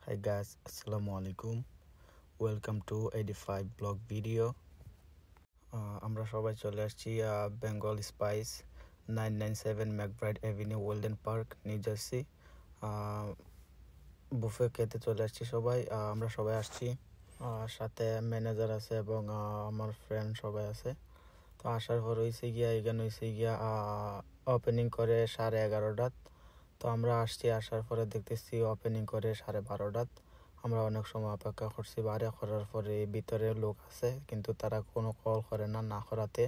Hi guys, Assalamu alaikum. Welcome to 85 blog video. আমরা সবাই চলে আসছি Bengal spice 997 McBride avenue Weldon park New Jersey. Buffet খেতে চলে আসছি সবাই। আমরা সবাই আসছি, সাথে ম্যানেজার আছে এবং আমার ফ্রেন্ড সবাই আছে। তো আসার পর এখানে ওপেনিং করে 11:30। তো আমরা আসার পরে দেখতেছি ওপেনিং করে 12:30। আমরা অনেক সময় অপেক্ষা করছি, বাইরে করার পরে ভিতরে লোক আছে কিন্তু তারা কোনো কল করে না করাতে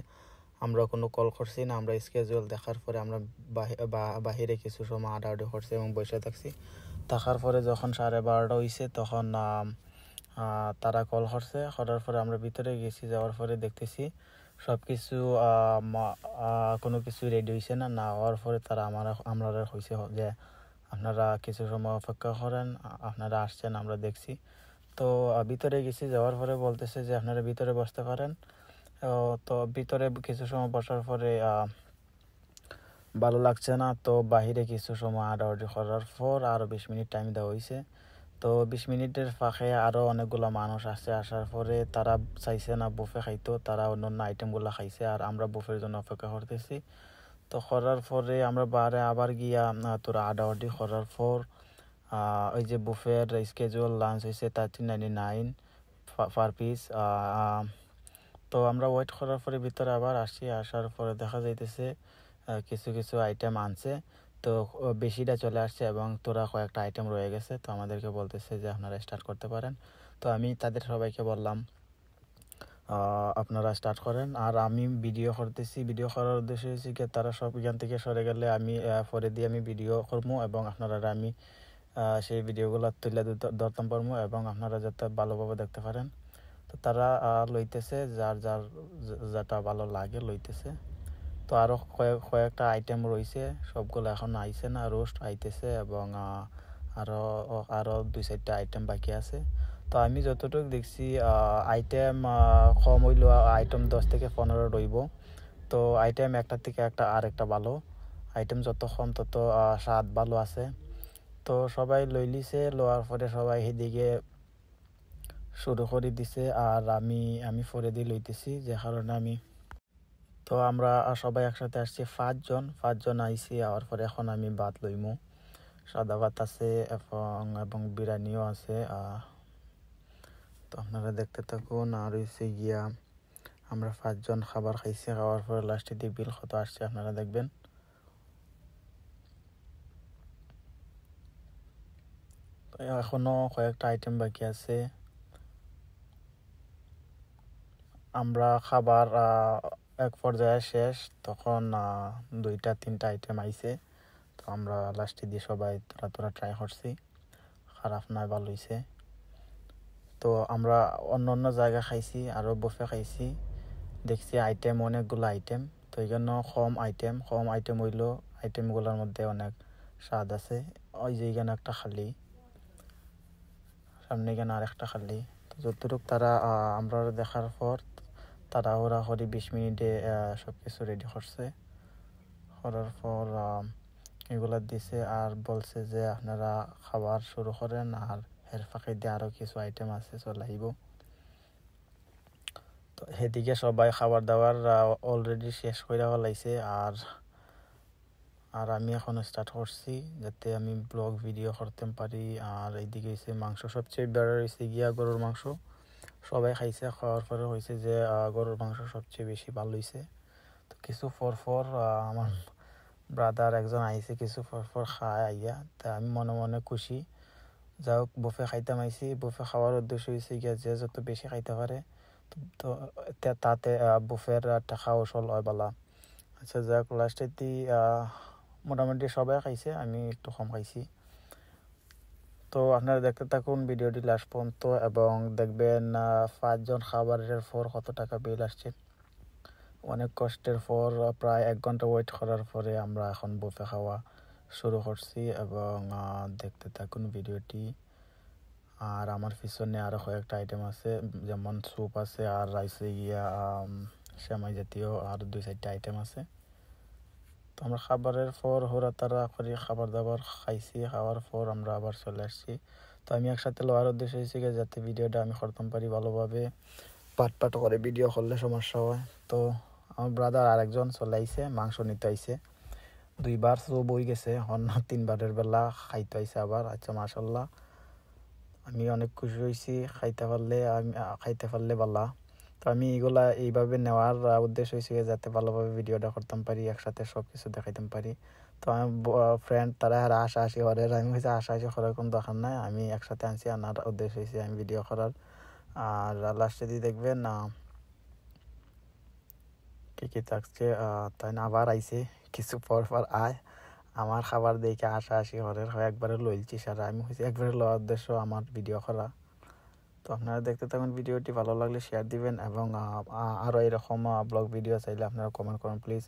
আমরা কোনো কল করছি না। আমরা স্কেজুয়াল দেখার পরে আমরা বাহিরে কিছু সময় আডাআডি করছি এবং বসে থাকার পরে যখন 12:30 হয়েছে তখন তারা কল করার পরে আমরা ভিতরে গেছি। যাওয়ার পরে দেখতেছি সব কিছু কোনো কিছু রেডি হয়েছে না হওয়ার পরে তারা আমরা হয়েছে যে আপনারা কিছু সময় অপেক্ষা করেন, আপনারা আসছেন আমরা দেখছি। তো ভিতরে গেছি, যাওয়ার পরে বলতেছে যে আপনারা ভিতরে বসতে পারেন। তো ভিতরে কিছু সময় বসার পরে ভালো লাগছে না, তো বাহিরে কিছু সময় আডাআডি করার পর আরও 20 মিনিট টাইম দেওয়া হয়েছে। তো 20 মিনিটের ফাঁকে আরও অনেকগুলো মানুষ আসার পরে তারা চাইছে না বুফে খাইতো, তারা অন্য আইটেমগুলো খাইছে আর আমরা বুফের জন্য অপেক্ষা করতেছি। তো করার পরে আমরা বাইরে আবার গিয়া তোরা আডাআডি করার পর ওই যে বুফের স্কেজুয়াল লাঞ্চ হয়েছে 13.99 পার পিস। তো আমরা ওয়েট করার পরে ভিতরে আবার আসার পরে দেখা যাইতেছে কিছু আইটেম আনছে, তো বেশিটা চলে আসছে এবং তোরা কয়েকটা আইটেম রয়ে গেছে। তো আমাদেরকে বলতেছে যে আপনারা স্টার্ট করতে পারেন। তো আমি তাদের সবাইকে বললাম আপনারা স্টার্ট করেন। আর আমি ভিডিও করতেছি, ভিডিও করার উদ্দেশ্য হচ্ছে কি তারা সব এখান থেকে সরে গেলে আমি পরে দিয়ে আমি ভিডিও করবো এবং আপনারা আমি সেই ভিডিওগুলো তুলে ধরতাম পারবো এবং আপনারা যাতে ভালোভাবে দেখতে পারেন। তো তারা লইতেছে যেটা ভালো লাগে লইতেছে। তো আরও কয়েকটা আইটেম রয়েছে, সবগুলো এখন আইছে না, রোস্ট আইতেছে এবং আরও 2-4টা আইটেম বাকি আছে। তো আমি যতটুকু দেখছি আইটেম কম হইলেও আইটেম 10 থেকে 15 রইব। তো আইটেম একটা থেকে আরেকটা ভালো, আইটেম যত কম তত স্বাদ ভালো আছে। তো সবাই লওয়ার পরে সবাই সেদিকে শুরু করে দিছে আর আমি পরে দিয়ে লইতেছি, যে কারণে তো আমরা সবাই একসাথে আসছি 5জন আইছি। আর পরে এখন আমি ভাত লইমু, সাদা ভাত আছে এবং বিরিয়ানিও আছে। তো আপনারা দেখতে থাকুন। আর গিয়া আমরা 5জন খাবার খাইছি, খাওয়ার পরে লাস্টে দিয়ে বিল কত আসছে আপনারা দেখবেন। এখনো কয়েকটা আইটেম বাকি আছে। আমরা খাবার এক পর্যায়ে শেষ, তখন 2-3টা আইটেম আইছে। তো আমরা লাস্টে দিয়ে সবাই তোরা ট্রাই করছি, খারাপ নয়, ভালো হয়েছে। তো আমরা অন্য জায়গা খাইছি, আরও বুফে খাইছি, দেখছি আইটেম অনেকগুলো আইটেম। তো এই জন্য কম আইটেম হইলেও আইটেমগুলোর মধ্যে অনেক স্বাদ আছে। ওই যে এখানে একটা খালি, সামনে এখানে আরেকটা খালি। তো যতটুকু তারা আমরা দেখার পর তারা ওরা 20 মিনিটে সব কিছু রেডি করার পর এগুলা দিছে আর বলছে যে আপনারা খাবার শুরু করেন, আর এর ফাঁকে দিয়ে আরও কিছু আইটেম আছে চলে আইব। তো সেদিকে সবাই খাবার দাবার অলরেডি শেষ করে ফেলাইছে আর আমি এখন স্টার্ট করছি যাতে আমি ব্লগ ভিডিও করতে পারি। আর এইদিকে হয়েছে মাংস, সবচেয়ে বেড়া হয়েছে গিয়া গরুর মাংস। সবাই খাইছে, খাওয়ার পরে হয়েছে যে গরুর মাংস সবচেয়ে বেশি ভালো হয়েছে। তো কিছু পর আমার ব্রাদার একজন আইছে, কিছু পর খায় আইয়া, তা আমি মনে খুশি। যা হোক বুফে খাইতাম আইছি, বুফে খাওয়ার উদ্দেশ্য হয়েছে গিয়া যে যত বেশি খাইতে পারে তো তাতে বুফের টাকা ওসল হয় বলা। আচ্ছা যাক, লাস্টে মোটামুটি সবাই খাইছে, আমি একটু কম খাইছি। তো আপনারা দেখতে থাকুন ভিডিওটি লাস্ট পর্যন্ত এবং দেখবেন 5জন খাবারের পর কত টাকা বিল আসছে। অনেক কষ্টের পর প্রায় 1 ঘন্টা ওয়েট করার পরে আমরা এখন বুফে খাওয়া শুরু করছি এবং দেখতে থাকুন ভিডিওটি। আর আমার পিছনে আরও কয়েকটা আইটেম আছে, যেমন স্যুপ আছে আর রাইসে গিয়া সেমাই জাতীয় আর 2-4টা আইটেম আছে। তো আমরা খাবারের পর তারা করে খাবার দাবার খাইছি, খাওয়ার পর আমরা আবার চলে আসছি। তো আমি একসাথে লওয়ার উদ্দেশ্য হয়েছে যাতে ভিডিওটা আমি করতাম পারি ভালোভাবে, পাট করে ভিডিও করলে সমস্যা হয়। তো আমার ব্রাদার আরেকজন চলে আইছে, মাংস নিতে আইছে, 2বার সব বই গেছে, অন্য 3বারের বেলা খাইতে আইছে আবার। আচ্ছা মাশাল্লাহ, আমি অনেক খুশি হয়েছি খাইতে পারলে বালা। তো আমি এগুলা এইভাবে নেওয়ার উদ্দেশ্য হয়েছে যাতে ভালোভাবে ভিডিওটা করতাম পারি, একসাথে সব কিছু দেখাইতাম পারি। তো আমি ফ্রেন্ড তারা আর আশি হরের, আমি হয়েছে আশি করার কোনো দরকার নাই, আমি একসাথে আনছি, আনার উদ্দেশ্য হয়েছে আমি ভিডিও করার। আর লাস্টে দিয়ে দেখবেন কি থাকছে। তাই না আবার আইছে কিছু পর আয় আমার খাবার দেখে আশি হরের হয়, একবারে লইলছি সারা। আমি হয়েছে একবারে লওয়ার উদ্দেশ্য আমার ভিডিও করা। তো আপনারা দেখতে থাকুন ভিডিওটি, ভালো লাগলে শেয়ার দিবেন এবং আরও এরকম ব্লগ ভিডিও চাইলে আপনারা কমেন্ট করুন প্লিজ।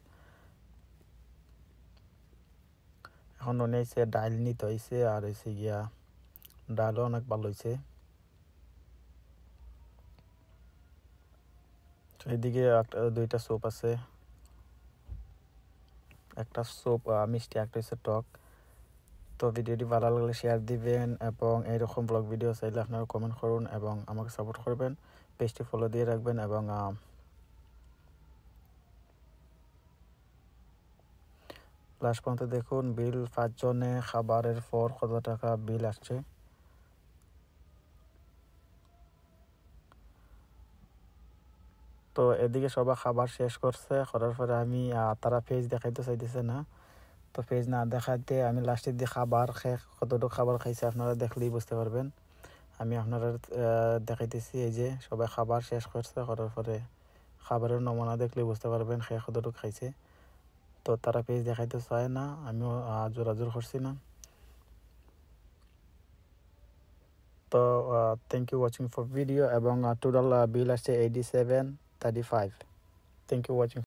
এখন মনে হয়েছে ডাইল নিতে হয়েছে, আর হয়েছে গিয়া ডালও অনেক ভালো হয়েছে। তো এদিকে 2টা স্যুপ আছে, একটা স্যুপ মিষ্টি, একটা হচ্ছে টক। তো ভিডিওটি ভালো লাগলে শেয়ার দিবেন এবং এইরকম ব্লগ ভিডিও চাইলে আপনারা কমেন্ট করুন এবং আমাকে সাপোর্ট করবেন, পেজটি ফলো দিয়ে রাখবেন এবং লাস্ট পর্যন্ত দেখুন। বিল 5 জনে খাবারের পর কত টাকা বিল আসছে। তো এদিকে সবাই খাবার শেষ করছে, করার পরে আমি তারা পেজ দেখাইতে চাইতেছে না, তো পেজ না দেখাইতে আমি লাস্টের দিয়ে খাবার কতটুকু খাবার খাইছে আপনারা দেখলেই বুঝতে পারবেন। আমি আপনারা দেখাইতেছি, এই যে সবাই খাবার শেষ করছে, করার পরে খাবারের নমুনা দেখলেই বুঝতে পারবেন কতটুকু খাইছে। তো তারা পেজ দেখাইতে চায় না, আমিও জোরাজোর করছি না। তো thank you watching for video এবং টোটাল বিল আসছে 87.35। Thank you watching.